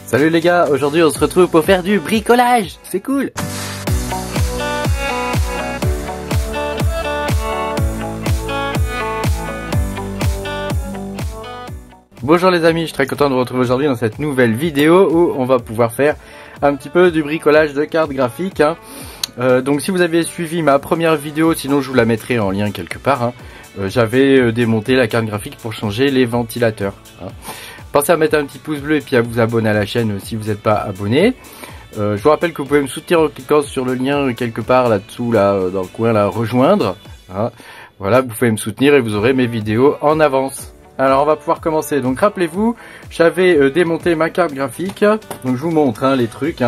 Salut les gars, aujourd'hui on se retrouve pour faire du bricolage, c'est cool. Bonjour les amis, je suis très content de vous retrouver aujourd'hui dans cette nouvelle vidéo où on va pouvoir faire un petit peu du bricolage de cartes graphiques. Donc si vous avez suivi ma première vidéo, sinon je vous la mettrai en lien quelque part, j'avais démonté la carte graphique pour changer les ventilateurs. Pensez à mettre un petit pouce bleu et puis à vous abonner à la chaîne si vous n'êtes pas abonné. Je vous rappelle que vous pouvez me soutenir en cliquant sur le lien quelque part là-dessous, là dans le coin, là, rejoindre. Voilà, vous pouvez me soutenir et vous aurez mes vidéos en avance. Alors on va pouvoir commencer. Donc rappelez-vous, j'avais démonté ma carte graphique. Donc je vous montre les trucs.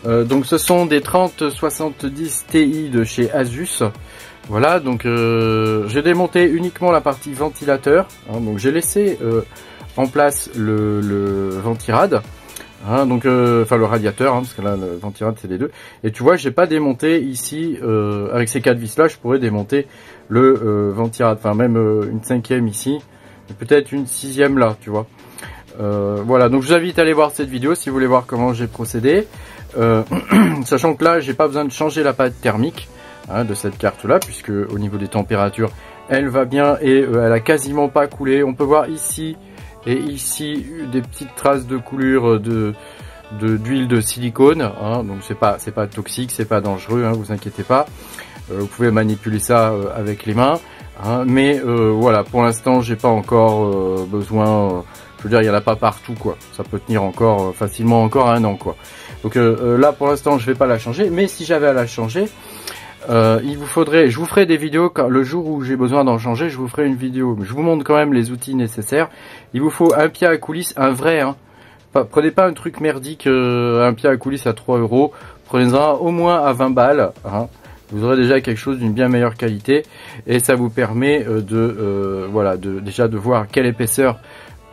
Donc ce sont des 3070 Ti de chez Asus. Voilà, donc j'ai démonté uniquement la partie ventilateur. Donc j'ai laissé en place le ventirad, donc enfin le radiateur, parce que là le ventirad c'est les deux. Et tu vois, j'ai pas démonté ici avec ces 4 vis là, je pourrais démonter le ventirad, enfin même une 5e ici, peut-être une 6e là, tu vois. Voilà, donc je vous invite à aller voir cette vidéo si vous voulez voir comment j'ai procédé, sachant que là j'ai pas besoin de changer la pâte thermique de cette carte là, puisque au niveau des températures elle va bien et elle a quasiment pas coulé. On peut voir ici et ici des petites traces de coulure d'huile de silicone, donc c'est pas toxique, c'est pas dangereux, vous inquiétez pas. Vous pouvez manipuler ça avec les mains, mais voilà, pour l'instant j'ai pas encore besoin, je veux dire il y en a pas partout quoi, ça peut tenir encore facilement encore 1 an quoi. Donc là pour l'instant je vais pas la changer, mais si j'avais à la changer, il vous faudrait, je vous ferai des vidéos quand, le jour où j'ai besoin d'en changer, je vous ferai une vidéo. Mais je vous montre quand même les outils nécessaires. Il vous faut un pied à coulisse, un vrai. Prenez pas un truc merdique, un pied à coulisse à 3 €. Prenez-en au moins à 20 balles. Vous aurez déjà quelque chose d'une bien meilleure qualité et ça vous permet voilà, déjà de voir quelle épaisseur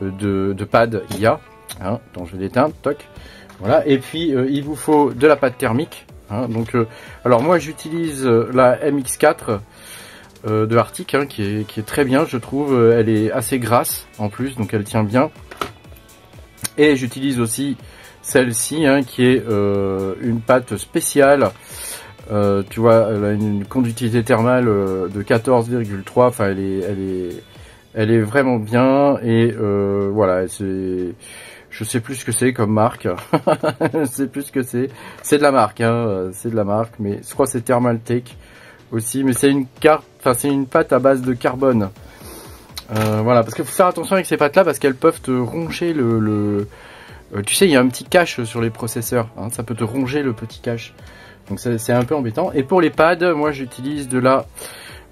de pad il y a. Attends, je vais l'éteindre. Toc. Voilà. Et puis il vous faut de la pâte thermique. Donc, alors moi j'utilise la MX4 de Arctic, qui est très bien, je trouve. Elle est assez grasse en plus, donc elle tient bien. Et j'utilise aussi celle-ci, qui est une pâte spéciale. Tu vois, elle a une conductivité thermale de 14,3. Enfin, elle est vraiment bien. Et voilà, je sais plus ce que c'est comme marque. Je sais plus ce que c'est. C'est de la marque, c'est de la marque, mais je crois que c'est Thermaltake aussi. Mais c'est une carte, enfin c'est une pâte à base de carbone. Voilà, parce qu'il faut faire attention avec ces pâtes-là parce qu'elles peuvent te ronger tu sais, il y a un petit cache sur les processeurs. Ça peut te ronger le petit cache. Donc c'est un peu embêtant. Et pour les pads, moi j'utilise de la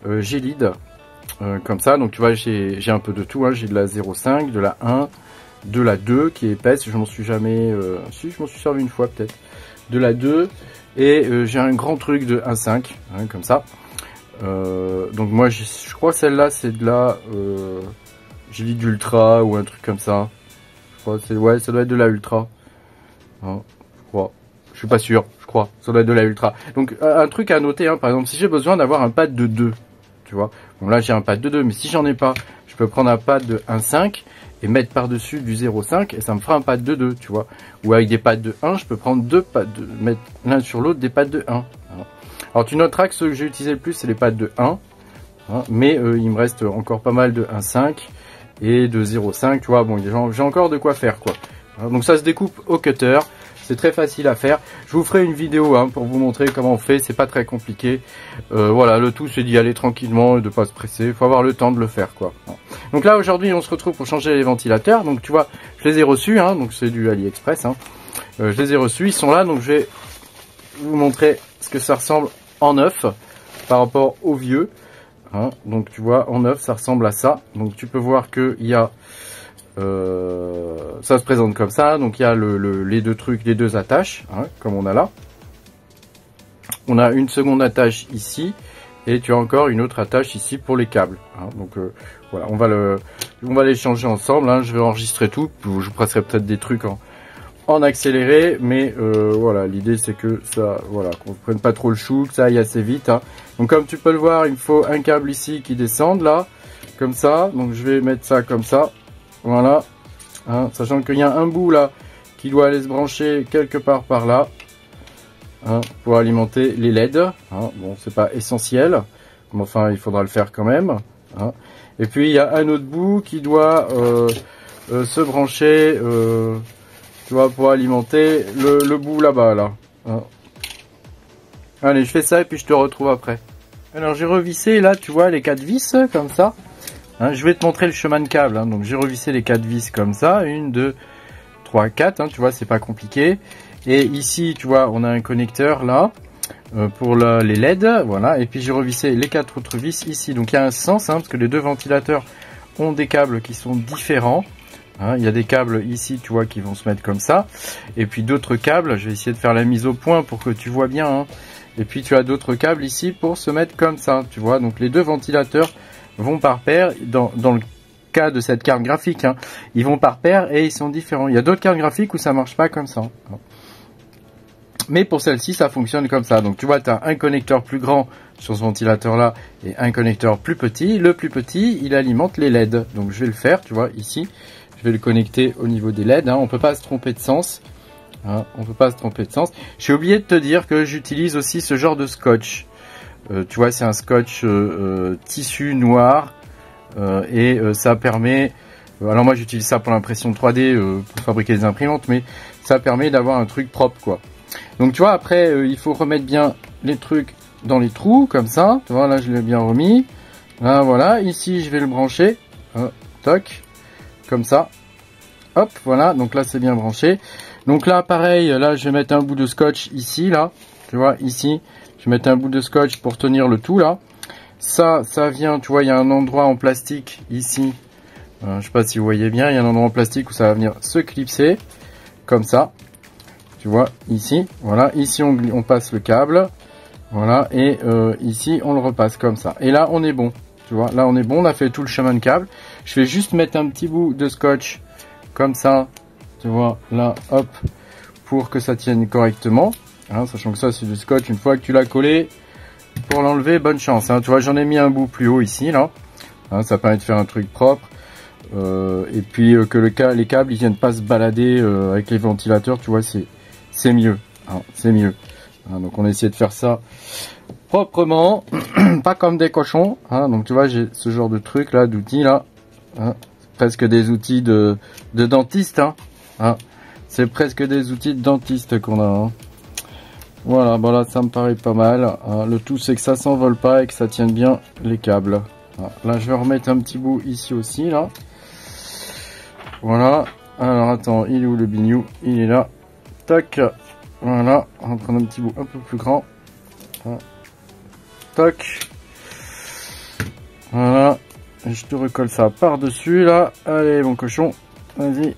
Gelid, comme ça. Donc tu vois, j'ai un peu de tout. J'ai de la 0,5, de la 1. De la 2 qui est épaisse, je m'en suis jamais... si, je m'en suis servi une fois peut-être. De la 2 et j'ai un grand truc de 1,5, comme ça. Donc moi je crois celle-là c'est de la... j'ai dit d'ultra ou un truc comme ça. Je crois ouais, ça doit être de la ultra. Je crois. Je suis pas sûr, je crois. Ça doit être de la ultra. Donc un truc à noter, par exemple si j'ai besoin d'avoir un pad de 2, tu vois. Bon là j'ai un pad de 2, mais si j'en ai pas, je peux prendre un pad de 1,5 et mettre par-dessus du 0,5 et ça me fera un pad de 2, tu vois. Ou avec des pads de 1, je peux prendre deux pads mettre l'un sur l'autre des pads de 1. Alors tu noteras que ceux que j'ai utilisé le plus, c'est les pads de 1. Mais il me reste encore pas mal de 1,5 et de 0,5, tu vois. Bon, j'ai encore de quoi faire, quoi. Donc ça se découpe au cutter. C'est très facile à faire. Je vous ferai une vidéo pour vous montrer comment on fait. C'est pas très compliqué. Voilà, le tout c'est d'y aller tranquillement et de pas se presser. Il faut avoir le temps de le faire, quoi. Donc là aujourd'hui on se retrouve pour changer les ventilateurs. Donc tu vois, je les ai reçus. Donc c'est du AliExpress. Je les ai reçus. Ils sont là. Donc je vais vous montrer ce que ça ressemble en neuf par rapport au vieux. Donc tu vois, en neuf ça ressemble à ça. Donc tu peux voir que il y a ça se présente comme ça, donc il y a les deux trucs, les deux attaches, comme on a là. On a une seconde attache ici, et tu as encore une autre attache ici pour les câbles. Donc voilà, on va les changer ensemble. Je vais enregistrer tout, je vous passerai peut-être des trucs en accéléré, mais voilà, l'idée c'est que ça, voilà, qu'on ne prenne pas trop le chou, que ça aille assez vite. Donc comme tu peux le voir, il me faut un câble ici qui descende là, comme ça. Donc je vais mettre ça comme ça. Voilà, sachant qu'il y a un bout là qui doit aller se brancher quelque part par là, hein, pour alimenter les LED. Hein. Bon, c'est pas essentiel, mais enfin il faudra le faire quand même. Hein. Et puis il y a un autre bout qui doit se brancher, tu vois, pour alimenter le bout là-bas là. Hein. Allez, je fais ça et puis je te retrouve après. Alors j'ai revissé là, tu vois, les 4 vis comme ça. Hein, je vais te montrer le chemin de câble. Hein. Donc j'ai revissé les 4 vis comme ça, 1, 2, 3, 4. Hein, tu vois, c'est pas compliqué. Et ici, tu vois, on a un connecteur là pour les LED, voilà. Et puis j'ai revissé les 4 autres vis ici. Donc il y a un sens, hein, parce que les deux ventilateurs ont des câbles qui sont différents. Hein, il y a des câbles ici, tu vois, qui vont se mettre comme ça. Et puis d'autres câbles, je vais essayer de faire la mise au point pour que tu vois bien. Hein. Et puis tu as d'autres câbles ici pour se mettre comme ça, tu vois. Donc les deux ventilateurs vont par paire dans le cas de cette carte graphique. Hein. Ils vont par paire et ils sont différents. Il y a d'autres cartes graphiques où ça marche pas comme ça. Mais pour celle-ci, ça fonctionne comme ça. Donc tu vois, tu as un connecteur plus grand sur ce ventilateur-là et un connecteur plus petit. Le plus petit, il alimente les LED. Donc je vais le faire, tu vois, ici. Je vais le connecter au niveau des LED. Hein. On peut pas se tromper de sens. Hein. On peut pas se tromper de sens. J'ai oublié de te dire que j'utilise aussi ce genre de scotch. Tu vois, c'est un scotch tissu noir. Et ça permet... alors moi, j'utilise ça pour l'impression 3D, pour fabriquer des imprimantes. Mais ça permet d'avoir un truc propre, quoi. Donc tu vois, après il faut remettre bien les trucs dans les trous comme ça. Tu vois, là je l'ai bien remis. Là voilà, ici je vais le brancher. Toc, comme ça. Hop, voilà, donc là c'est bien branché. Donc là pareil, là je vais mettre un bout de scotch ici, là. Tu vois, ici, je vais mettre un bout de scotch pour tenir le tout là. Ça vient, tu vois, il y a un endroit en plastique ici. Je sais pas si vous voyez bien, il y a un endroit en plastique où ça va venir se clipser. Comme ça. Tu vois, ici, voilà, ici on passe le câble, voilà, et ici on le repasse comme ça. Et là on est bon, tu vois, là on est bon, on a fait tout le chemin de câble. Je vais juste mettre un petit bout de scotch comme ça, tu vois, là, hop, pour que ça tienne correctement. Hein, sachant que ça c'est du scotch, une fois que tu l'as collé, pour l'enlever, bonne chance. Hein, tu vois, j'en ai mis un bout plus haut ici, là. Hein, ça permet de faire un truc propre. Et puis que les câbles ils viennent pas se balader avec les ventilateurs, tu vois, c'est mieux, hein, c'est mieux. Hein, donc on a essayé de faire ça proprement, pas comme des cochons. Hein, donc tu vois, j'ai ce genre de truc là, d'outils là, hein, presque des outils de dentiste. Hein, hein, c'est presque des outils de dentiste qu'on a. Hein. Voilà, bon là ça me paraît pas mal. Hein, le tout c'est que ça s'envole pas et que ça tienne bien les câbles. Hein, là je vais remettre un petit bout ici aussi là. Voilà. Alors attends, il est où le bignou? Il est là. Tac, voilà, on va prendre un petit bout un peu plus grand. Tac, voilà, et je te recolle ça par-dessus là. Allez, mon cochon, vas-y,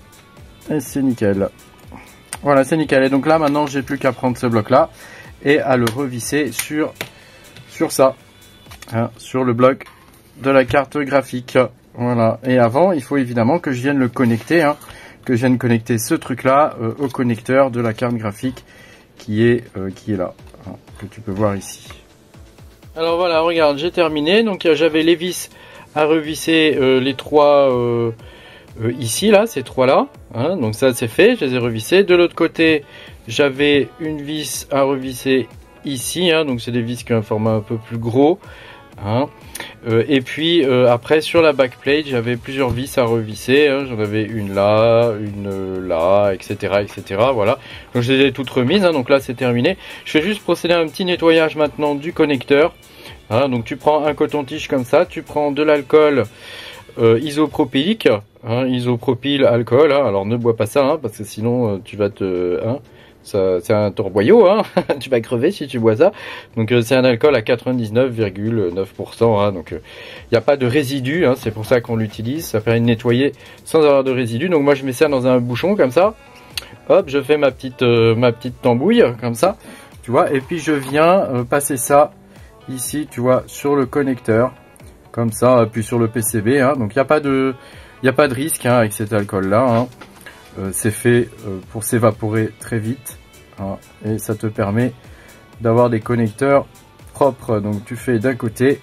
et c'est nickel. Voilà, c'est nickel. Et donc là, maintenant, j'ai plus qu'à prendre ce bloc-là et à le revisser sur ça, hein, sur le bloc de la carte graphique. Voilà. Et avant, il faut évidemment que je vienne le connecter, hein, que je vienne connecter ce truc-là au connecteur de la carte graphique qui est là, hein, que tu peux voir ici. Alors voilà, regarde, j'ai terminé. Donc j'avais les vis à revisser, les trois ici, là, ces trois-là. Hein, donc ça, c'est fait, je les ai revissés. De l'autre côté, j'avais une vis à revisser ici. Hein, donc c'est des vis qui ont un format un peu plus gros. Hein. Et puis après sur la backplate j'avais plusieurs vis à revisser, hein. J'en avais une là, etc. Voilà, donc je les ai toutes remises, hein. Donc là c'est terminé. Je vais juste procéder à un petit nettoyage maintenant du connecteur, hein. Donc tu prends un coton-tige comme ça, tu prends de l'alcool isopropylique, hein, isopropyl alcool, hein. Alors ne bois pas ça, hein, parce que sinon tu vas te... Hein, c'est un torboyau, hein. Tu vas crever si tu bois ça. Donc c'est un alcool à 99,9%, hein. Donc il n'y a pas de résidus, hein. C'est pour ça qu'on l'utilise. Ça permet de nettoyer sans avoir de résidus. Donc moi je mets ça dans un bouchon comme ça. Hop, je fais ma petite tambouille comme ça, tu vois. Et puis je viens passer ça ici, tu vois, sur le connecteur comme ça, puis sur le PCB, hein. Donc il n'y a pas de risque, hein, avec cet alcool là, hein. C'est fait pour s'évaporer très vite, hein, et ça te permet d'avoir des connecteurs propres. Donc tu fais d'un côté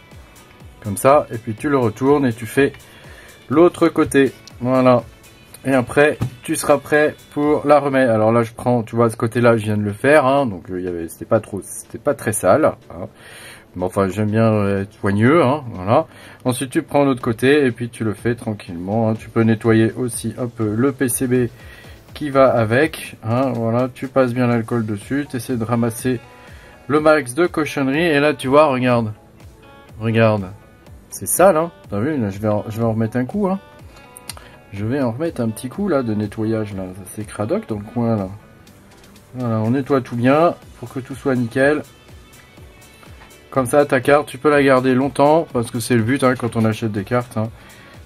comme ça et puis tu le retournes et tu fais l'autre côté, voilà. Et après, tu seras prêt pour la remettre. Alors là, je prends, tu vois, ce côté-là, je viens de le faire, hein, donc c'était pas très sale. Hein. Mais enfin, j'aime bien être soigneux, hein, voilà. Ensuite, tu prends l'autre côté et puis tu le fais tranquillement. Hein. Tu peux nettoyer aussi un peu le PCB qui va avec. Hein, voilà, tu passes bien l'alcool dessus, tu essaies de ramasser le max de cochonnerie. Et là, tu vois, regarde, c'est sale, hein. T'as vu, là, je vais en remettre un coup, hein. Je vais en remettre un petit coup là de nettoyage là, c'est cradoc dans le coin là. Voilà, on nettoie tout bien pour que tout soit nickel. Comme ça, ta carte, tu peux la garder longtemps parce que c'est le but hein, quand on achète des cartes. Hein,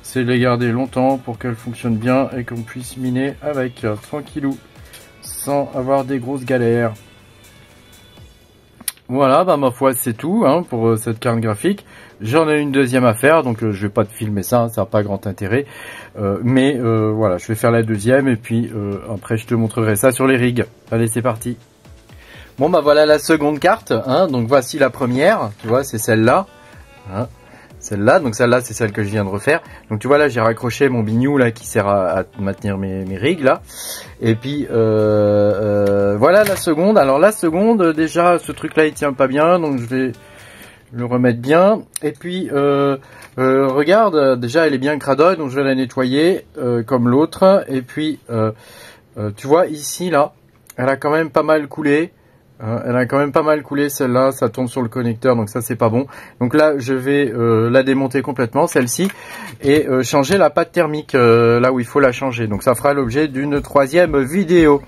c'est de les garder longtemps pour qu'elles fonctionnent bien et qu'on puisse miner avec tranquillou, sans avoir des grosses galères. Voilà, bah ma foi c'est tout hein, pour cette carte graphique. J'en ai une deuxième à faire, donc je vais pas te filmer ça, ça n'a pas grand intérêt. Mais voilà, je vais faire la deuxième et puis après je te montrerai ça sur les rigs. Allez, c'est parti. Bon bah voilà la seconde carte, hein, donc voici la première, tu vois, c'est celle-là. Hein, celle-là, donc celle-là c'est celle que je viens de refaire. Donc tu vois là j'ai raccroché mon bignou là qui sert à maintenir mes rigs là. Et puis voilà la seconde. Alors la seconde déjà ce truc là il tient pas bien, donc je vais le remettre bien. Et puis regarde, déjà elle est bien cradoille, donc je vais la nettoyer comme l'autre. Et puis tu vois ici là, elle a quand même pas mal coulé. Elle a quand même pas mal coulé celle-là, ça tombe sur le connecteur, donc ça c'est pas bon. Donc là je vais la démonter complètement, celle-ci, et changer la pâte thermique là où il faut la changer. Donc ça fera l'objet d'une troisième vidéo.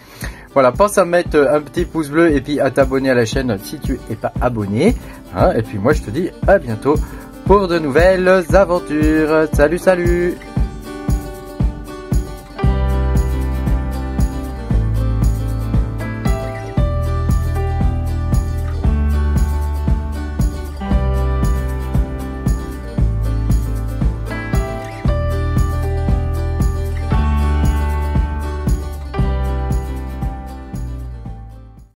Voilà, pense à mettre un petit pouce bleu et puis à t'abonner à la chaîne si tu n'es pas abonné. Hein, et puis moi je te dis à bientôt pour de nouvelles aventures. Salut, salut!